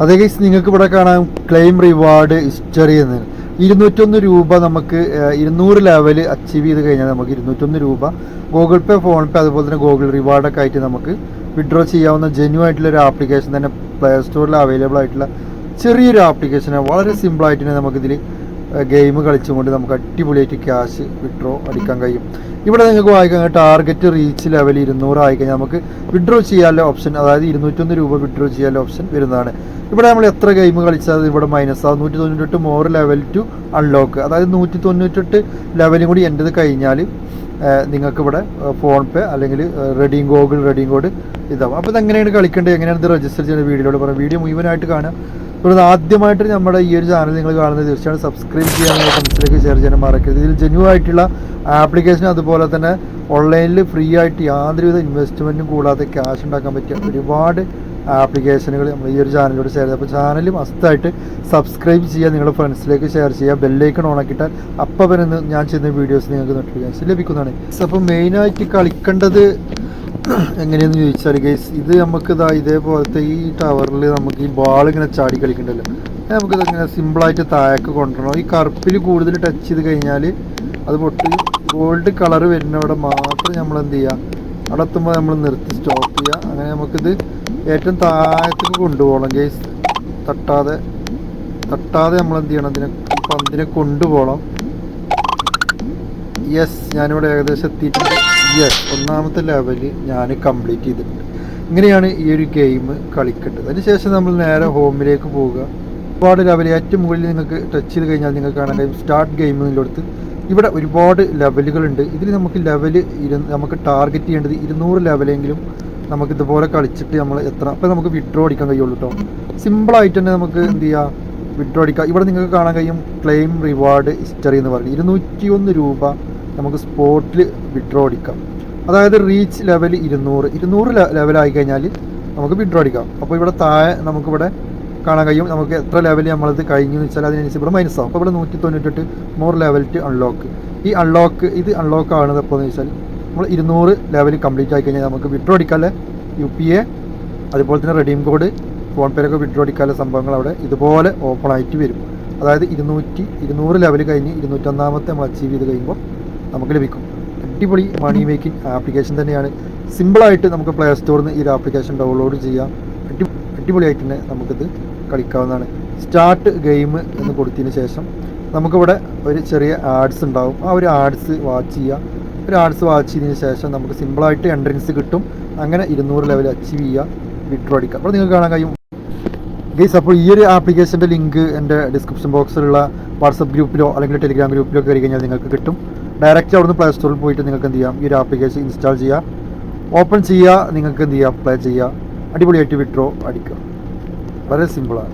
അതേ കേസ് നിങ്ങൾക്ക് ഇവിടെ കാണാം ക്ലെയിം റിവാർഡ് ഹിസ്റ്ററി എന്ന് 201 രൂപ നമുക്ക് 200 ലെവൽ അച്ചീവ് ചെയ്ത് കഴിഞ്ഞാൽ നമുക്ക് 201 രൂപ ഗൂഗിൾ പേ, ഫോൺ പേ, അതുപോലെ തന്നെ ഗൂഗിൾ റിവാർഡൊക്കെ ആയിട്ട് നമുക്ക് വിഡ്രോ ചെയ്യാവുന്ന ജെന്യു ആയിട്ടുള്ള ഒരു ആപ്ലിക്കേഷൻ തന്നെ പ്ലേ സ്റ്റോറിൽ അവൈലബിൾ ആയിട്ടുള്ള ചെറിയൊരു ആപ്ലിക്കേഷനാണ്. വളരെ സിമ്പിളായിട്ട് തന്നെ നമുക്കിതിൽ ഗെയിം കളിച്ചുകൊണ്ട് നമുക്ക് അടിപൊളിയായിട്ട് ക്യാഷ് വിഡ്രോ അടിക്കാൻ കഴിയും. ഇവിടെ നിങ്ങൾക്ക് വായിക്കാൻ ടാർഗറ്റ് റീച്ച് ലെവൽ 200 ആയിക്കഴിഞ്ഞാൽ നമുക്ക് വിഡ്രോ ചെയ്യാനുള്ള ഓപ്ഷൻ, അതായത് 201 രൂപ വിഡ്രോ ചെയ്യാനുള്ള ഓപ്ഷൻ വരുന്നതാണ്. ഇവിടെ നമ്മൾ എത്ര ഗെയിം കളിച്ചാൽ ഇവിടെ മൈനസ് ആവും. 198 മോർ ലെവൽ ടു അൺലോക്ക്, അതായത് 198 ലെവലും കൂടി എൻ്റെത് കഴിഞ്ഞാൽ നിങ്ങൾക്ക് ഇവിടെ ഫോൺ പേ അല്ലെങ്കിൽ ഗൂഗിൾ റെഡീം കോഡ് ഇതാവും. അപ്പോൾ ഇതെങ്ങനെയാണ് കളിക്കേണ്ടത്, എങ്ങനെയാണ് ഇത് രജിസ്റ്റർ ചെയ്യുന്നത് വീഡിയോയിലൂടെ പറയാം. വീഡിയോ മുഴുവനായിട്ട് കാണാം. ഇവിടെ ആദ്യമായിട്ട് നമ്മുടെ ഈ ഒരു ചാനൽ നിങ്ങൾ കാണുന്നത് തീർച്ചയായും സബ്സ്ക്രൈബ് ചെയ്യാൻ, ഫ്രണ്ട്സിലേക്ക് ഷെയർ ചെയ്യാൻ മറക്കരുത്. ഇതിൽ ജെന്യു ആയിട്ടുള്ള ആപ്ലിക്കേഷൻ, അതുപോലെ തന്നെ ഓൺലൈനിൽ ഫ്രീ ആയിട്ട് യാതൊരുവിധ ഇൻവെസ്റ്റ്മെൻറ്റും കൂടാതെ ക്യാഷ് ഉണ്ടാക്കാൻ പറ്റിയ ഒരുപാട് ആപ്ലിക്കേഷനുകൾ നമ്മൾ ഈ ഒരു ചാനലിലൂടെ ഷെയർ ചെയ്യും. അപ്പോൾ ചാനൽ മസ്റ്റായിട്ട് സബ്സ്ക്രൈബ് ചെയ്യുക, നിങ്ങളുടെ ഫ്രണ്ട്സിലേക്ക് ഷെയർ ചെയ്യുക, ബെല്ലൈക്കൺ ഓണാക്കിയിട്ടാൽ അപ്പം വരുന്ന ഞാൻ ചെയ്യുന്ന വീഡിയോസ് നിങ്ങൾക്ക് നോട്ടിഫിക്കേഷൻ ലഭിക്കുന്നതാണ്. അപ്പോൾ മെയിനായിട്ട് കളിക്കേണ്ടത് എങ്ങനെയെന്ന് ചോദിച്ചാൽ ഗൈസ്, ഇത് നമുക്ക് ഇതേപോലത്തെ ഈ ടവറിൽ നമുക്ക് ഈ ബാൾ ഇങ്ങനെ ചാടി കളിക്കണ്ടല്ലോ, നമുക്കിത് ഇങ്ങനെ സിമ്പിളായിട്ട് താഴേക്ക് കൊണ്ടുവരണം. ഈ കറുപ്പിൽ കൂടുതൽ ടച്ച് ചെയ്ത് കഴിഞ്ഞാൽ അത് പൊട്ടി ഗോൾഡ് കളർ വരുന്നവിടെ മാത്രം നമ്മൾ എന്ത് ചെയ്യുക, അവിടെ എത്തുമ്പോൾ നമ്മൾ നിർത്തി സ്റ്റോപ്പ് ചെയ്യുക. അങ്ങനെ നമുക്കിത് ഏറ്റവും താഴത്തേക്ക് കൊണ്ടുപോകണം ഗൈസ്. തട്ടാതെ നമ്മൾ എന്ത് ചെയ്യണം, പന്തിനെ കൊണ്ടുപോകണം. യെസ്, ഞാനിവിടെ ഏകദേശം എത്തിയിട്ടുണ്ട്. യെസ്, ഒന്നാമത്തെ ലെവല് ഞാൻ കംപ്ലീറ്റ് ചെയ്തിട്ടുണ്ട്. ഇങ്ങനെയാണ് ഈ ഒരു ഗെയിം കളിക്കേണ്ടത്. അതിനുശേഷം നമ്മൾ നേരെ ഹോമിലേക്ക് പോവുക. ഒരുപാട് ലെവൽ ഏറ്റവും മുകളിൽ നിങ്ങൾക്ക് ടച്ച് ചെയ്ത് കഴിഞ്ഞാൽ നിങ്ങൾക്ക് കാണാൻ കഴിയും സ്റ്റാർട്ട് ഗെയിം എന്നുള്ളടത്ത് ഇവിടെ ഒരുപാട് ലെവലുകളുണ്ട്. ഇതിൽ നമുക്ക് നമുക്ക് ടാർഗറ്റ് ചെയ്യേണ്ടത് 200 ലെവലെങ്കിലും നമുക്ക് ഇതുപോലെ കളിച്ചിട്ട് നമ്മൾ അപ്പോൾ നമുക്ക് വിഡ്രോ അടിക്കാൻ കഴിയുള്ളൂ കേട്ടോ. സിമ്പിളായിട്ട് തന്നെ നമുക്ക് എന്ത് ചെയ്യാം, വിഡ്രോ അടിക്കാം. ഇവിടെ നിങ്ങൾക്ക് കാണാൻ കഴിയും ക്ലെയിം റിവാർഡ് ഹിസ്റ്ററി എന്ന് പറയും. 201 രൂപ നമുക്ക് സ്പോട്ടിൽ വിഡ്രോ അടിക്കാം. അതായത് റീച്ച് ലെവൽ 200 ലെവലായി കഴിഞ്ഞാൽ നമുക്ക് വിഡ്രോ അടിക്കാം. അപ്പോൾ ഇവിടെ താഴെ നമുക്കിവിടെ കാണാൻ കഴിയും നമുക്ക് എത്ര ലെവൽ നമ്മളത് കഴിഞ്ഞു എന്ന് വെച്ചാൽ അതിനനുസരിച്ച് ഇവിടെ മൈനസ് ആവും. അപ്പോൾ ഇവിടെ 198 മോർ ലെവൽ ടു അൺലോക്ക്. ഈ ഇത് അൺലോക്ക് ആവുന്നത് എപ്പോൾ എന്ന് വെച്ചാൽ നമ്മൾ 200 ലെവൽ കംപ്ലീറ്റ് ആയി കഴിഞ്ഞാൽ നമുക്ക് വിഡ്രോ അടിക്കാല്ലേ UPA, അതുപോലെ തന്നെ റെഡീം കോഡ്, ഫോൺ പേയിലൊക്കെ വിഡ്രോ അടിക്കാനുള്ള സംഭവങ്ങൾ അവിടെ ഇതുപോലെ ഓപ്പൺ ആയിട്ട് വരും. അതായത് 200 ലെവൽ കഴിഞ്ഞ് 201 നമ്മൾ അച്ചീവ് ചെയ്ത് കഴിയുമ്പോൾ നമുക്ക് ലഭിക്കും. അടിപൊളി മണി മേക്കിംഗ് ആപ്ലിക്കേഷൻ തന്നെയാണ്. സിമ്പിളായിട്ട് നമുക്ക് പ്ലേ സ്റ്റോറിൽ നിന്ന് ഈ ഒരു ആപ്ലിക്കേഷൻ ഡൗൺലോഡ് ചെയ്യാം. അടിപൊളിയായിട്ട് തന്നെ നമുക്കിത് കളിക്കാവുന്നതാണ്. സ്റ്റാർട്ട് ഗെയിം എന്ന് കൊടുത്തതിന് ശേഷം നമുക്കിവിടെ ഒരു ചെറിയ ആഡ്സ് ഉണ്ടാവും. ആ ഒരു ആഡ്സ് വാച്ച് ചെയ്യുക. ഒരു ആഡ്സ് വാച്ച് ചെയ്തതിന് ശേഷം നമുക്ക് സിമ്പിളായിട്ട് എൻട്രൻസ് കിട്ടും. അങ്ങനെ 200 ലെവൽ അച്ചീവ് ചെയ്യുക, വിഡ്രോ അടിക്കുക. അപ്പോൾ നിങ്ങൾക്ക് കാണാൻ കഴിയും ഗൈസ്. അപ്പോൾ ഈ ഒരു ആപ്ലിക്കേഷൻ്റെ ലിങ്ക് എൻ്റെ ഡിസ്ക്രിപ്ഷൻ ബോക്സിലുള്ള വാട്സപ്പ് ഗ്രൂപ്പിലോ അല്ലെങ്കിൽ ടെലിഗ്രാം ഗ്രൂപ്പിലോ കയറി കഴിഞ്ഞാൽ നിങ്ങൾക്ക് കിട്ടും. ഡയറക്റ്റ് അവിടുന്ന് പ്ലേ സ്റ്റോറിൽ പോയിട്ട് നിങ്ങൾക്ക് എന്ത് ചെയ്യാം, ഈ ഒരു ആപ്ലിക്കേഷൻ ഇൻസ്റ്റാൾ ചെയ്യുക, ഓപ്പൺ ചെയ്യുക, നിങ്ങൾക്ക് എന്ത് ചെയ്യുക, പ്ലേ ചെയ്യുക, അടിപൊളിയായിട്ട് വിഡ്രോ അടിക്കുക. വളരെ സിമ്പിളാണ്.